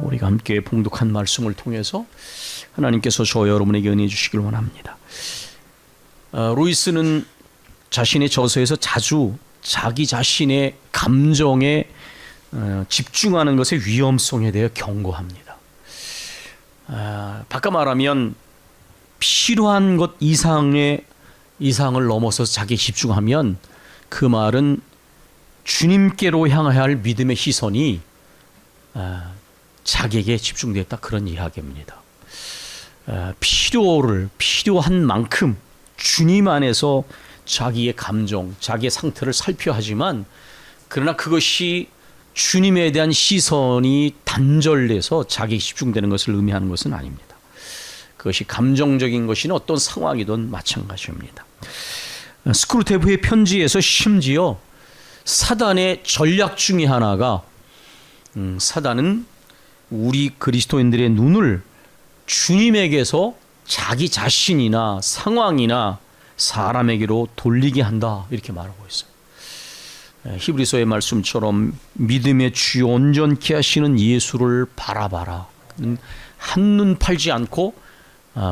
우리가 함께 봉독한 말씀을 통해서 하나님께서 저와 여러분에게 은혜 주시길 원합니다. 루이스는 자신의 저서에서 자주 자기 자신의 감정에 집중하는 것의 위험성에 대해 경고합니다. 바꿔 말하면 필요한 것 이상을 넘어서서 자기에 집중하면 그 말은 주님께로 향해야 할 믿음의 시선이 자기에게 집중됐다, 그런 이야기입니다. 필요한 만큼 주님 안에서 자기의 감정, 자기의 상태를 살펴야 하지만, 그러나 그것이 주님에 대한 시선이 단절돼서 자기에 집중되는 것을 의미하는 것은 아닙니다. 그것이 감정적인 것이나 어떤 상황이든 마찬가지입니다. 스크루테프의 편지에서 심지어 사단의 전략 중에 하나가, 사단은 우리 그리스도인들의 눈을 주님에게서 자기 자신이나 상황이나 사람에게로 돌리게 한다, 이렇게 말하고 있어요. 히브리서의 말씀처럼 믿음의 주요 온전케 하시는 예수를 바라봐라. 한눈 팔지 않고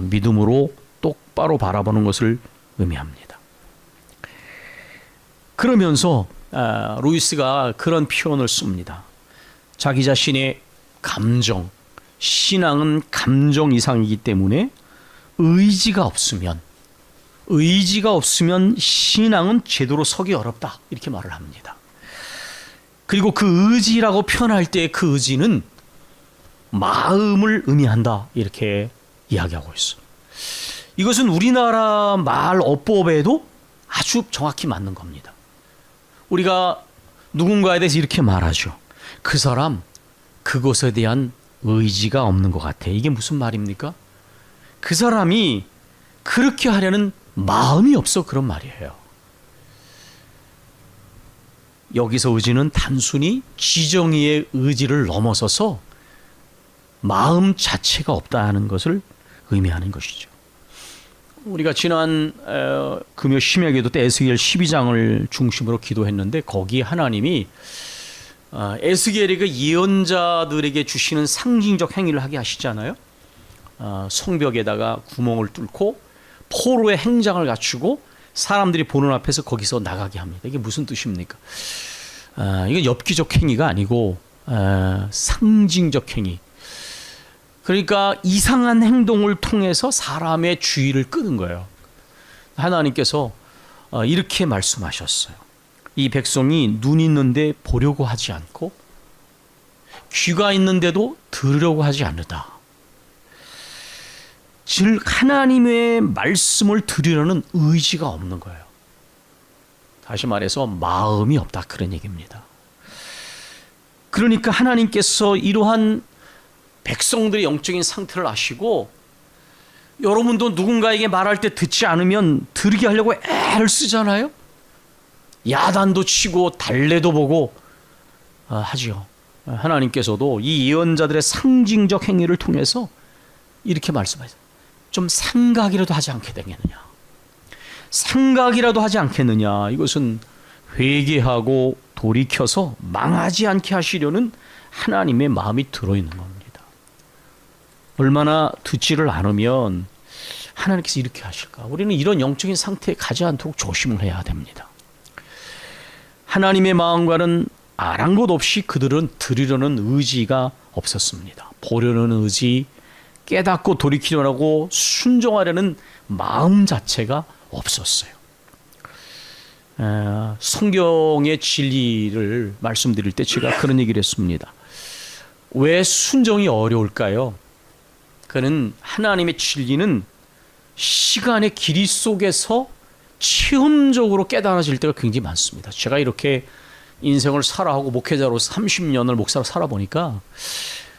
믿음으로 똑바로 바라보는 것을 의미합니다. 그러면서 루이스가 그런 표현을 씁니다. 자기 자신의 감정, 신앙은 감정 이상이기 때문에 의지가 없으면 신앙은 제대로 서기 어렵다, 이렇게 말을 합니다. 그리고 그 의지라고 표현할 때 그 의지는 마음을 의미한다, 이렇게 이야기하고 있어요. 이것은 우리나라 말 어법에도 아주 정확히 맞는 겁니다. 우리가 누군가에 대해서 이렇게 말하죠. 그 사람 그것에 대한 의지가 없는 것 같아. 이게 무슨 말입니까? 그 사람이 그렇게 하려는 마음이 없어, 그런 말이에요. 여기서 의지는 단순히 지정의의 의지를 넘어서서 마음 자체가 없다는 것을 의미하는 것이죠. 우리가 지난 금요 심야기도 때 에스겔 12장을 중심으로 기도했는데, 거기에 하나님이 에스겔에게 예언자들에게 주시는 상징적 행위를 하게 하시잖아요. 성벽에다가 구멍을 뚫고 포로의 행장을 갖추고 사람들이 보는 앞에서 거기서 나가게 합니다. 이게 무슨 뜻입니까? 이건 엽기적 행위가 아니고 상징적 행위. 그러니까 이상한 행동을 통해서 사람의 주의를 끄는 거예요. 하나님께서 이렇게 말씀하셨어요. 이 백성이 눈 있는데 보려고 하지 않고 귀가 있는데도 들으려고 하지 않는다. 즉 하나님의 말씀을 들으려는 의지가 없는 거예요. 다시 말해서 마음이 없다, 그런 얘기입니다. 그러니까 하나님께서 이러한 백성들의 영적인 상태를 아시고, 여러분도 누군가에게 말할 때 듣지 않으면 들게 하려고 애를 쓰잖아요. 야단도 치고 달래도 보고 하지요. 하나님께서도 이 예언자들의 상징적 행위를 통해서 이렇게 말씀하세요. 좀 생각이라도 하지 않게 되겠느냐. 생각이라도 하지 않겠느냐. 이것은 회개하고 돌이켜서 망하지 않게 하시려는 하나님의 마음이 들어있는 겁니다. 얼마나 듣지를 않으면 하나님께서 이렇게 하실까. 우리는 이런 영적인 상태에 가지 않도록 조심을 해야 됩니다. 하나님의 마음과는 아랑곳 없이 그들은 들으려는 의지가 없었습니다. 보려는 의지, 깨닫고 돌이키려고 순종하려는 마음 자체가 없었어요. 성경의 진리를 말씀드릴 때 제가 그런 얘기를 했습니다. 왜 순종이 어려울까요? 그는 하나님의 진리는 시간의 길이 속에서 체험적으로 깨달아질 때가 굉장히 많습니다. 제가 이렇게 인생을 살아하고 목회자로서 30년을 목사로 살아보니까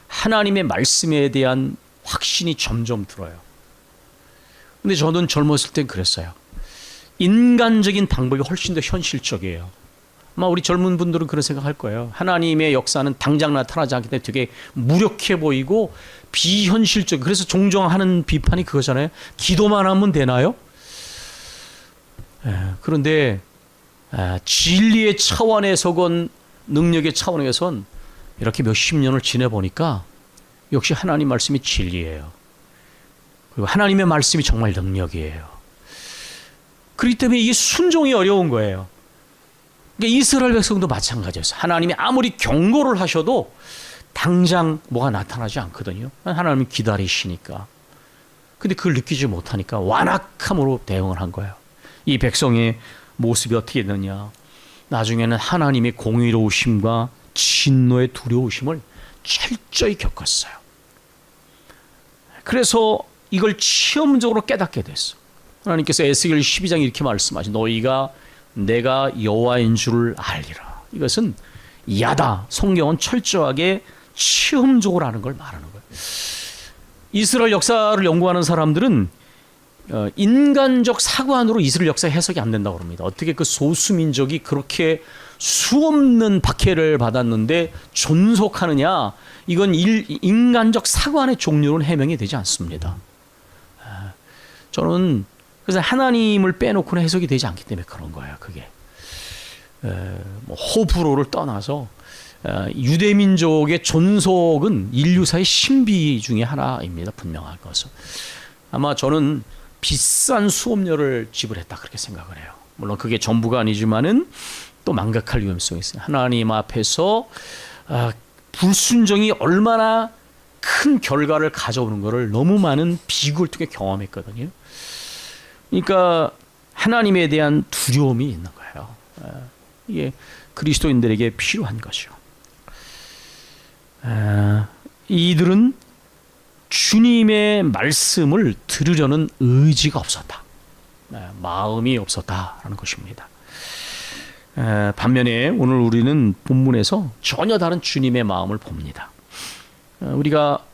하나님의 말씀에 대한 확신이 점점 들어요. 근데 저는 젊었을 땐 그랬어요. 인간적인 방법이 훨씬 더 현실적이에요. 아마 우리 젊은 분들은 그런 생각할 거예요. 하나님의 역사는 당장 나타나지 않기 때문에 되게 무력해 보이고 비현실적. 그래서 종종 하는 비판이 그거잖아요. 기도만 하면 되나요? 그런데 진리의 차원에서건 능력의 차원에선 이렇게 몇십 년을 지내보니까 역시 하나님 말씀이 진리예요. 그리고 하나님의 말씀이 정말 능력이에요. 그렇기 때문에 이게 순종이 어려운 거예요. 그러니까 이스라엘 백성도 마찬가지였어요. 하나님이 아무리 경고를 하셔도 당장 뭐가 나타나지 않거든요. 하나님이 기다리시니까. 근데 그걸 느끼지 못하니까 완악함으로 대응을 한 거예요. 이 백성의 모습이 어떻게 됐느냐. 나중에는 하나님의 공의로우심과 진노의 두려우심을 철저히 겪었어요. 그래서 이걸 체험적으로 깨닫게 됐어. 하나님께서 에스겔 12장 이렇게 말씀하신 너희가 내가 여호와인 줄을 알리라. 이것은 야다. 성경은 철저하게 체험적으로 하는 걸 말하는 거예요. 이스라엘 역사를 연구하는 사람들은 인간적 사관으로 이스라엘 역사 해석이 안 된다고 합니다. 어떻게 그 소수민족이 그렇게 수없는 박해를 받았는데 존속하느냐. 이건 인간적 사관의 종류는 해명이 되지 않습니다. 저는 그래서 하나님을 빼놓고는 해석이 되지 않기 때문에 그런 거예요. 그게 뭐 호불호를 떠나서 유대민족의 존속은 인류사의 신비 중에 하나입니다. 분명한 것은. 아마 저는 비싼 수업료를 지불했다 그렇게 생각을 해요. 물론 그게 전부가 아니지만은 또 망각할 위험성이 있어요. 하나님 앞에서 불순종이 얼마나 큰 결과를 가져오는 것을 너무 많은 비극을 통해 경험했거든요. 그러니까 하나님에 대한 두려움이 있는 거예요. 이게 그리스도인들에게 필요한 것이요. 이들은 주님의 말씀을 들으려는 의지가 없었다. 마음이 없었다라는 것입니다. 반면에 오늘 우리는 본문에서 전혀 다른 주님의 마음을 봅니다. 우리가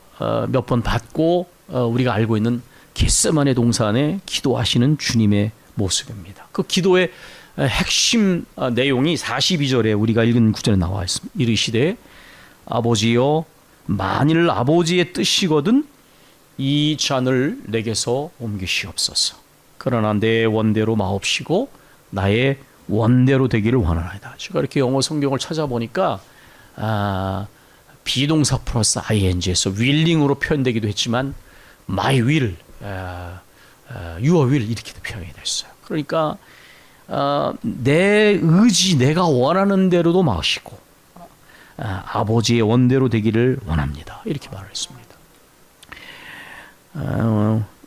몇 번 봤고 우리가 알고 있는 겟세마네 동산에 기도하시는 주님의 모습입니다. 그 기도의 핵심 내용이 42절에 우리가 읽은 구절에 나와 있습니다. 이르시되 아버지여 만일 아버지의 뜻이거든 이 잔을 내게서 옮기시옵소서. 그러나 내 원대로 마옵시고 나의 원대로 되기를 원하나이다. 제가 이렇게 영어 성경을 찾아보니까 비동사 플러스 ing에서 willing으로 표현되기도 했지만 my will, your will 이렇게도 표현이 됐어요. 그러니까 내 의지, 내가 원하는 대로도 마시고 아버지의 원대로 되기를 원합니다. 이렇게 말을 했습니다.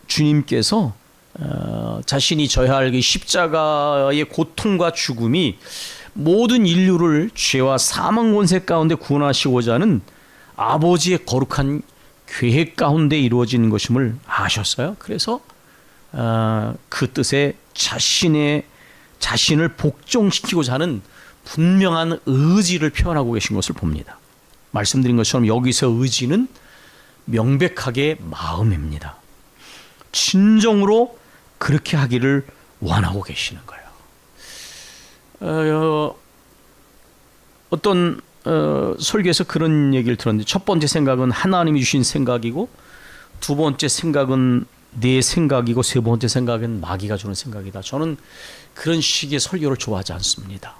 주님께서 자신이 져야 할 십자가의 고통과 죽음이 모든 인류를 죄와 사망 권세 가운데 구원하시고자 하는 아버지의 거룩한 계획 가운데 이루어지는 것임을 아셨어요. 그래서 그 뜻에 자신을 복종시키고자 하는 분명한 의지를 표현하고 계신 것을 봅니다. 말씀드린 것처럼 여기서 의지는 명백하게 마음입니다. 진정으로 그렇게 하기를 원하고 계시는 거예요. 어떤 설교에서 그런 얘기를 들었는데 첫 번째 생각은 하나님이 주신 생각이고 두 번째 생각은 내 생각이고 세 번째 생각은 마귀가 주는 생각이다. 저는 그런 식의 설교를 좋아하지 않습니다.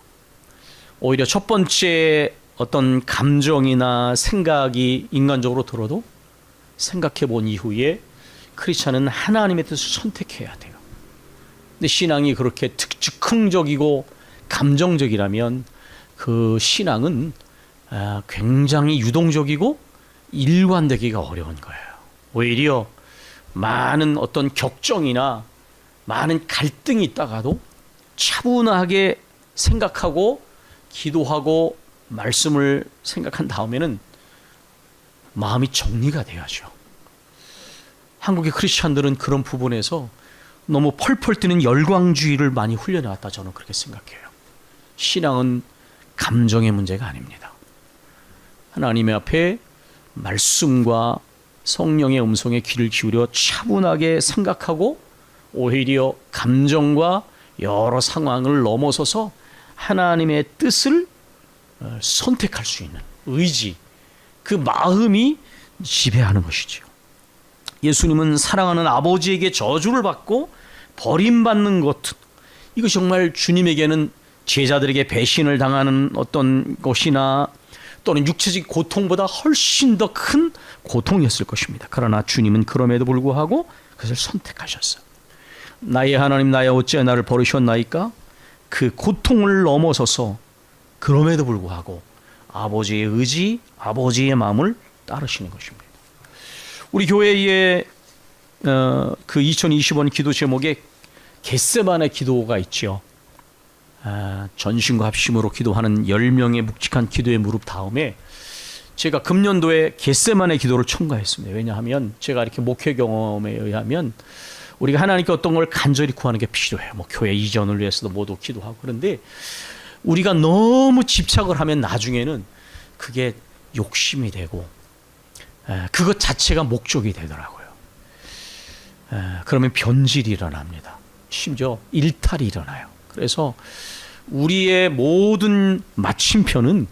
오히려 첫 번째 어떤 감정이나 생각이 인간적으로 들어도 생각해 본 이후에 크리스찬은 하나님의 뜻을 선택해야 돼요. 근데 신앙이 그렇게 즉흥적이고 감정적이라면 그 신앙은 굉장히 유동적이고 일관되기가 어려운 거예요. 오히려 많은 어떤 격정이나 많은 갈등이 있다가도 차분하게 생각하고 기도하고 말씀을 생각한 다음에는 마음이 정리가 돼야죠. 한국의 크리스찬들은 그런 부분에서 너무 펄펄 뛰는 열광주의를 많이 훈련해왔다. 저는 그렇게 생각해요. 신앙은 감정의 문제가 아닙니다. 하나님의 앞에 말씀과 성령의 음성에 귀를 기울여 차분하게 생각하고 오히려 감정과 여러 상황을 넘어서서 하나님의 뜻을 선택할 수 있는 의지, 그 마음이 지배하는 것이죠. 예수님은 사랑하는 아버지에게 저주를 받고 버림받는 것, 이것이 정말 주님에게는 제자들에게 배신을 당하는 어떤 것이나 또는 육체적 고통보다 훨씬 더 큰 고통이었을 것입니다. 그러나 주님은 그럼에도 불구하고 그것을 선택하셨어요. 나의 하나님 나여 어찌 나를 버리셨나이까? 그 고통을 넘어서서 그럼에도 불구하고 아버지의 의지, 아버지의 마음을 따르시는 것입니다. 우리 교회에 그 2020년 기도 제목에 겟세마네 기도가 있죠. 전심과 합심으로 기도하는 10명의 묵직한 기도의 무릎 다음에 제가 금년도에 겟세마네 기도를 첨가했습니다. 왜냐하면 제가 이렇게 목회 경험에 의하면 우리가 하나님께 어떤 걸 간절히 구하는 게 필요해요. 뭐 교회 이전을 위해서도 모두 기도하고. 그런데 우리가 너무 집착을 하면 나중에는 그게 욕심이 되고 그것 자체가 목적이 되더라고요. 그러면 변질이 일어납니다. 심지어 일탈이 일어나요. 그래서 우리의 모든 마침표는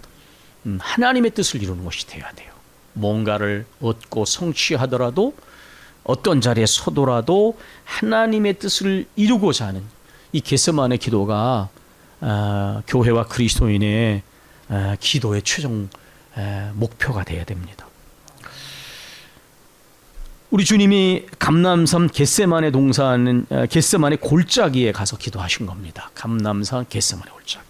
하나님의 뜻을 이루는 것이 되어야 돼요. 뭔가를 얻고 성취하더라도 어떤 자리에 서더라도 하나님의 뜻을 이루고자 하는 이 겟세마네 기도가 교회와 그리스도인의 기도의 최종 목표가 되어야 됩니다. 우리 주님이 감람산 겟세마네 동산은 겟세마네 골짜기에 가서 기도하신 겁니다. 감람산 겟세마네 골짜기.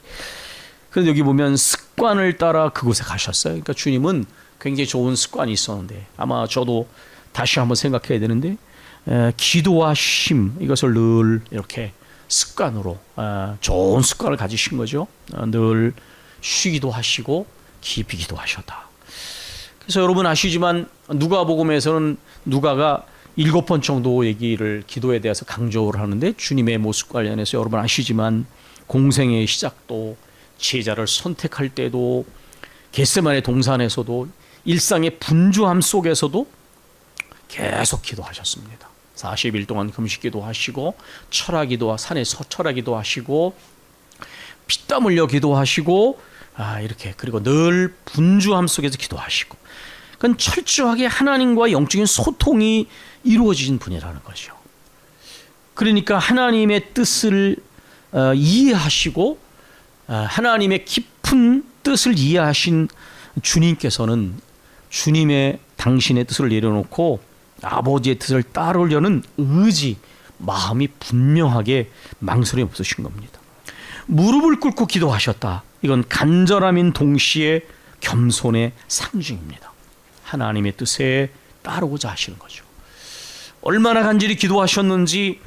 그런데 여기 보면 습관을 따라 그곳에 가셨어요. 그러니까 주님은 굉장히 좋은 습관이 있었는데 아마 저도 다시 한번 생각해야 되는데 기도와 쉼 이것을 늘 이렇게 습관으로 좋은 습관을 가지신 거죠. 늘 쉬기도 하시고 깊이 기도하셨다. 그래서 여러분 아시지만 누가복음에서는 누가가 7번 정도 얘기를 기도에 대해서 강조를 하는데 주님의 모습 관련해서 여러분 아시지만 공생의 시작도 제자를 선택할 때도 겟세마네 동산에서도 일상의 분주함 속에서도 계속 기도하셨습니다. 40일 동안 금식 기도하시고 철학기도 산에서 철학기도 하시고 피땀 흘려 기도하시고 이렇게 그리고 늘 분주함 속에서 기도하시고 그건 철저하게 하나님과 영적인 소통이 이루어진 분이라는 거죠. 그러니까 하나님의 뜻을 이해하시고 하나님의 깊은 뜻을 이해하신 주님께서는 주님의 당신의 뜻을 내려놓고 아버지의 뜻을 따르려는 의지, 마음이 분명하게 망설임 없으신 겁니다. 무릎을 꿇고 기도하셨다. 이건 간절함인 동시에 겸손의 상징입니다. 하나님의 뜻에 따르고자 하시는 거죠. 얼마나 간절히 기도하셨는지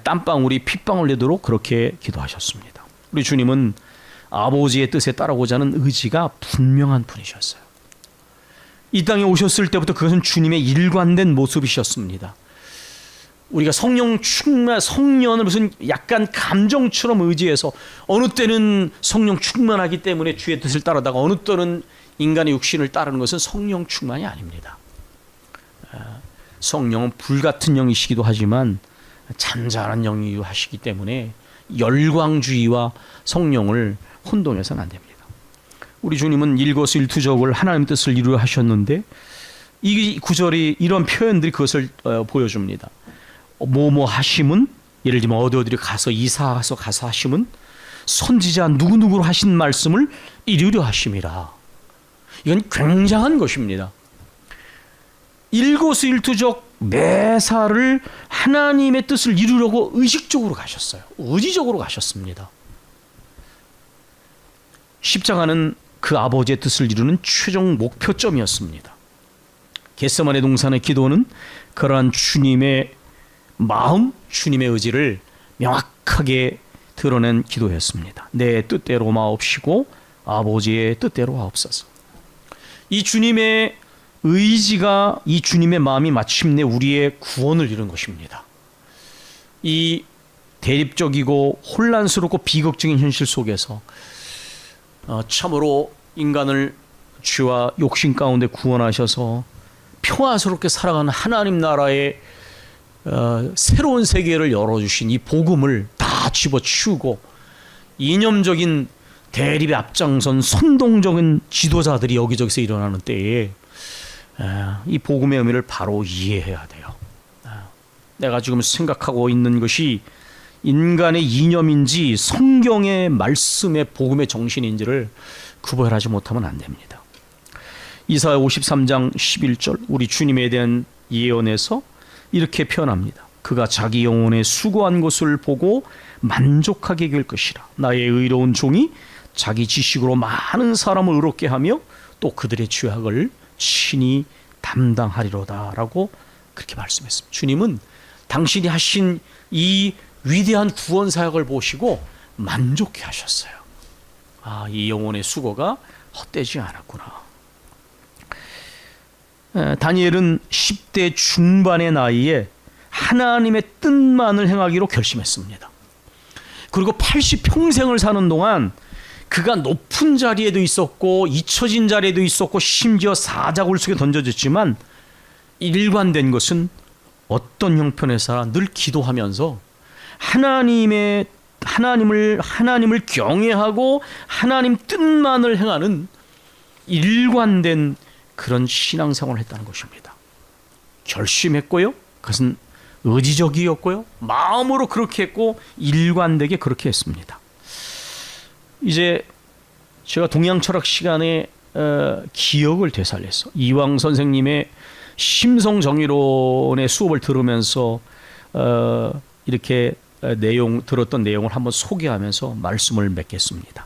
땀방울이 핏방울 내도록 그렇게 기도하셨습니다. 우리 주님은 아버지의 뜻에 따르고자 하는 의지가 분명한 분이셨어요. 이 땅에 오셨을 때부터 그것은 주님의 일관된 모습이셨습니다. 우리가 성령 충만, 성령을 무슨 약간 감정처럼 의지해서 어느 때는 성령 충만하기 때문에 주의 뜻을 따르다가 어느 때는 인간의 육신을 따르는 것은 성령 충만이 아닙니다. 성령은 불같은 영이시기도 하지만 잔잔한 영이기도 하시기 때문에 열광주의와 성령을 혼동해서는 안 됩니다. 우리 주님은 일거수일투족을 하나님의 뜻을 이루려 하셨는데 이 구절이 이런 표현들이 그것을 보여줍니다. 뭐뭐 하심은 예를 들면 어디 가서 이사가서 가서 하심은 선지자 누구누구로 하신 말씀을 이루려 하심이라. 이건 굉장한 것입니다. 일거수일투족 매사를 하나님의 뜻을 이루려고 의식적으로 가셨어요. 의지적으로 가셨습니다. 십자가는 그 아버지의 뜻을 이루는 최종 목표점이었습니다. 겟세마네 동산의 기도는 그러한 주님의 마음, 주님의 의지를 명확하게 드러낸 기도였습니다. 내 뜻대로 마옵시고 아버지의 뜻대로 하옵소서. 이 주님의 의지가 이 주님의 마음이 마침내 우리의 구원을 이룬 것입니다. 이 대립적이고 혼란스럽고 비극적인 현실 속에서 참으로 인간을 죄와 욕심 가운데 구원하셔서 평화스럽게 살아가는 하나님 나라의 새로운 세계를 열어주신 이 복음을 다 집어치우고 이념적인 대립에 앞장선 선동적인 지도자들이 여기저기서 일어나는 때에 이 복음의 의미를 바로 이해해야 돼요. 내가 지금 생각하고 있는 것이 인간의 이념인지 성경의 말씀의 복음의 정신인지를 구별하지 못하면 안 됩니다. 이사야 53장 11절 우리 주님에 대한 예언에서 이렇게 표현합니다. 그가 자기 영혼의 수고한 것을 보고 만족하게 될 것이라. 나의 의로운 종이 자기 지식으로 많은 사람을 의롭게 하며 또 그들의 죄악을 친히 담당하리로다 라고 그렇게 말씀했습니다. 주님은 당신이 하신 이 위대한 구원 사역을 보시고 만족해 하셨어요. 아, 이 영혼의 수고가 헛되지 않았구나. 다니엘은 10대 중반의 나이에 하나님의 뜻만을 행하기로 결심했습니다. 그리고 80평생을 사는 동안 그가 높은 자리에도 있었고 잊혀진 자리에도 있었고 심지어 사자굴 속에 던져졌지만 일관된 것은 어떤 형편에서나 늘 기도하면서 하나님을 경외하고 하나님 뜻만을 행하는 일관된 그런 신앙생활을 했다는 것입니다. 결심했고요. 그것은 의지적이었고요. 마음으로 그렇게 했고 일관되게 그렇게 했습니다. 이제 제가 동양철학 시간에 기억을 되살려서 이황 선생님의 심성정의론의 수업을 들으면서 이렇게 들었던 내용을 한번 소개하면서 말씀을 맺겠습니다.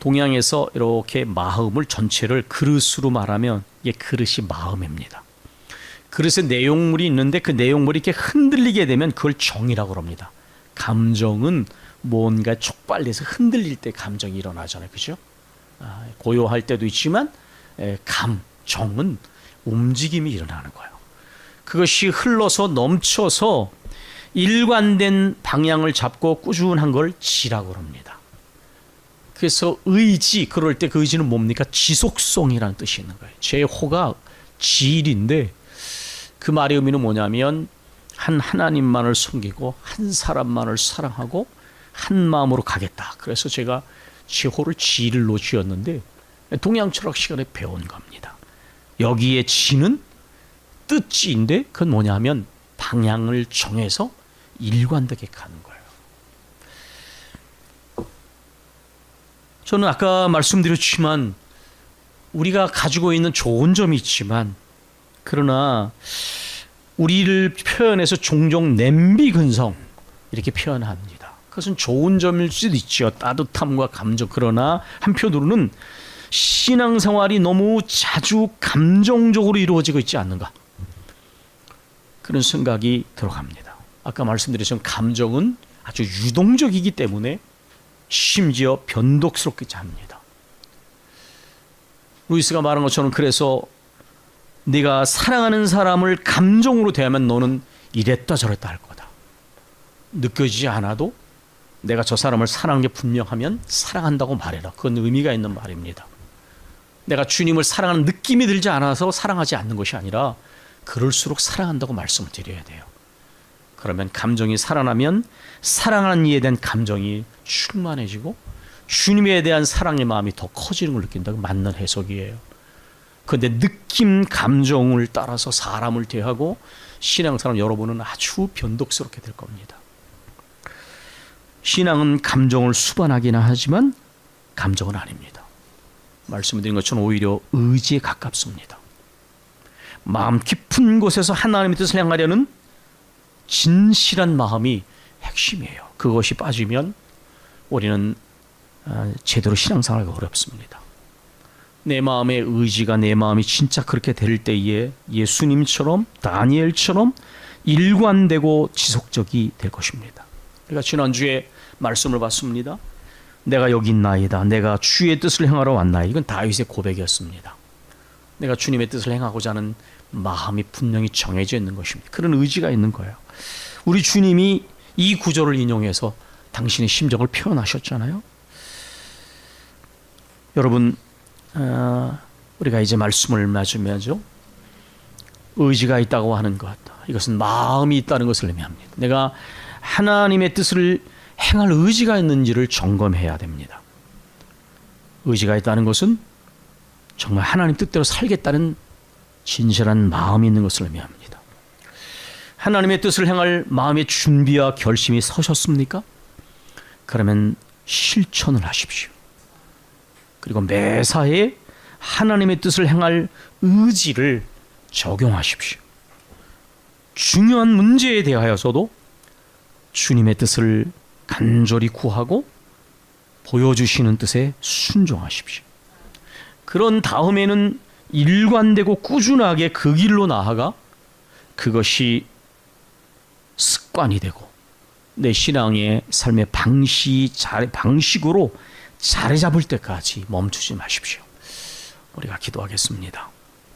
동양에서 이렇게 마음을 전체를 그릇으로 말하면 이게 그릇이 마음입니다. 그릇에 내용물이 있는데 그 내용물이 이렇게 흔들리게 되면 그걸 정이라고 합니다. 감정은 뭔가 촉발돼서 흔들릴 때 감정이 일어나잖아요. 그죠? 고요할 때도 있지만 정은 움직임이 일어나는 거예요. 그것이 흘러서 넘쳐서 일관된 방향을 잡고 꾸준한 걸 지라고 합니다. 그래서 의지, 그럴 때 그 의지는 뭡니까? 지속성이라는 뜻이 있는 거예요. 제 호가 지일인데 그 말의 의미는 뭐냐면 하나님만을 섬기고 한 사람만을 사랑하고 한 마음으로 가겠다. 그래서 제가 제 호를 지일로 지었는데 동양 철학 시간에 배운 겁니다. 여기에 지는 뜻지인데 그건 뭐냐면 방향을 정해서 일관되게 가는 거예요. 저는 아까 말씀드렸지만 우리가 가지고 있는 좋은 점이 있지만 그러나 우리를 표현해서 종종 냄비근성 이렇게 표현합니다. 그것은 좋은 점일 수도 있죠. 따뜻함과 감정. 그러나 한편으로는 신앙생활이 너무 자주 감정적으로 이루어지고 있지 않는가, 그런 생각이 들어갑니다. 아까 말씀드렸지만 감정은 아주 유동적이기 때문에 심지어 변덕스럽게 합니다. 루이스가 말한 것처럼 그래서 네가 사랑하는 사람을 감정으로 대하면 너는 이랬다 저랬다 할 거다. 느껴지지 않아도 내가 저 사람을 사랑하는 게 분명하면 사랑한다고 말해라. 그건 의미가 있는 말입니다. 내가 주님을 사랑하는 느낌이 들지 않아서 사랑하지 않는 것이 아니라 그럴수록 사랑한다고 말씀을 드려야 돼요. 그러면 감정이 살아나면 사랑하는 이에 대한 감정이 충만해지고 주님에 대한 사랑의 마음이 더 커지는 걸 느낀다고 맞는 해석이에요. 그런데 느낌, 감정을 따라서 사람을 대하고 신앙생활 여러분은 아주 변덕스럽게 될 겁니다. 신앙은 감정을 수반하기는 하지만 감정은 아닙니다. 말씀드린 것처럼 오히려 의지에 가깝습니다. 마음 깊은 곳에서 하나님의 뜻을 행하려는 진실한 마음이 핵심이에요. 그것이 빠지면 우리는 제대로 신앙생활하기가 어렵습니다. 내 마음의 의지가 내 마음이 진짜 그렇게 될 때에 예수님처럼 다니엘처럼 일관되고 지속적이 될 것입니다. 우리가 지난주에 말씀을 봤습니다. 내가 여기 있나이다. 내가 주의 뜻을 행하러 왔나이다. 이건 다윗의 고백이었습니다. 내가 주님의 뜻을 행하고자 하는 마음이 분명히 정해져 있는 것입니다. 그런 의지가 있는 거예요. 우리 주님이 이 구절을 인용해서 당신의 심정을 표현하셨잖아요. 여러분, 우리가 이제 말씀을 맞으면서 의지가 있다고 하는 것, 이것은 마음이 있다는 것을 의미합니다. 내가 하나님의 뜻을 행할 의지가 있는지를 점검해야 됩니다. 의지가 있다는 것은 정말 하나님 뜻대로 살겠다는 진실한 마음이 있는 것을 의미합니다. 하나님의 뜻을 행할 마음의 준비와 결심이 서셨습니까? 그러면 실천을 하십시오. 그리고 매사에 하나님의 뜻을 행할 의지를 적용하십시오. 중요한 문제에 대하여서도 주님의 뜻을 간절히 구하고 보여주시는 뜻에 순종하십시오. 그런 다음에는 일관되고 꾸준하게 그 길로 나아가 그것이 습관이 되고 내 신앙의 삶의 방식으로 자리 잡을 때까지 멈추지 마십시오. 우리가 기도하겠습니다.